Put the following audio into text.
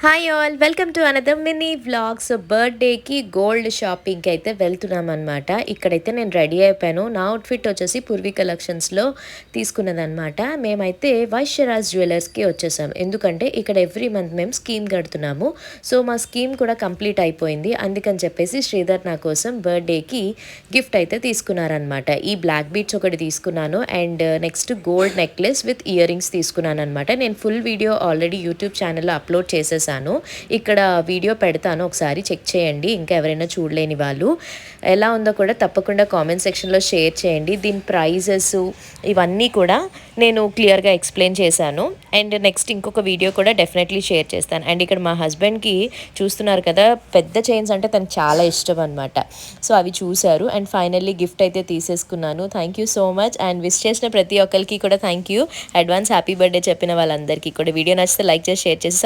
Hi all welcome to another mini vlog. So బర్త్డేకి gold షాపింగ్కి అయితే వెళ్తున్నాం అనమాట. ఇక్కడైతే నేను రెడీ అయిపోయాను. నా అవుట్ఫిట్ వచ్చేసి పూర్వీ కలెక్షన్స్లో తీసుకున్నదనమాట. మేమైతే వైశ్యరాజ్ జ్యువెలర్స్కి వచ్చేసాం. ఎందుకంటే ఇక్కడ ఎవ్రీ మంత్ మేము స్కీమ్ కడుతున్నాము. సో మా స్కీమ్ కూడా కంప్లీట్ అయిపోయింది. అందుకని చెప్పేసి శ్రీధర్ నా కోసం బర్త్డేకి గిఫ్ట్ అయితే తీసుకున్నారనమాట. ఈ బ్లాక్ బీట్స్ ఒకటి తీసుకున్నాను and next gold necklace with ear rings తీసుకున్నాను అనమాట. నేను ఫుల్ వీడియో ఆల్రెడీ యూట్యూబ్ ఛానల్లో అప్లోడ్ చేసేసాను. ఇక్కడ వీడియో పెడతాను, ఒకసారి చెక్ చేయండి. ఇంకా ఎవరైనా చూడలేని వాళ్ళు ఎలా ఉందో కూడా తప్పకుండా కామెంట్ సెక్షన్లో షేర్ చేయండి. దీని ప్రైజెస్ ఇవన్నీ కూడా నేను క్లియర్గా ఎక్స్ప్లెయిన్ చేశాను. అండ్ నెక్స్ట్ ఇంకొక వీడియో కూడా డెఫినెట్లీ షేర్ చేస్తాను. అండ్ ఇక్కడ మా హస్బెండ్కి చూస్తున్నారు కదా, పెద్ద చైన్స్ అంటే తనకు చాలా ఇష్టం అనమాట. సో అవి చూశారు అండ్ ఫైనల్లీ గిఫ్ట్ అయితే తీసేసుకున్నాను. Thank you so much. And wish చేసిన ప్రతి ఒక్కరికి కూడా thank you. Advance happy birthday చెప్పిన వాళ్ళందరికీ కూడా. వీడియో నచ్చితే లైక్ చేసి షేర్ చేసి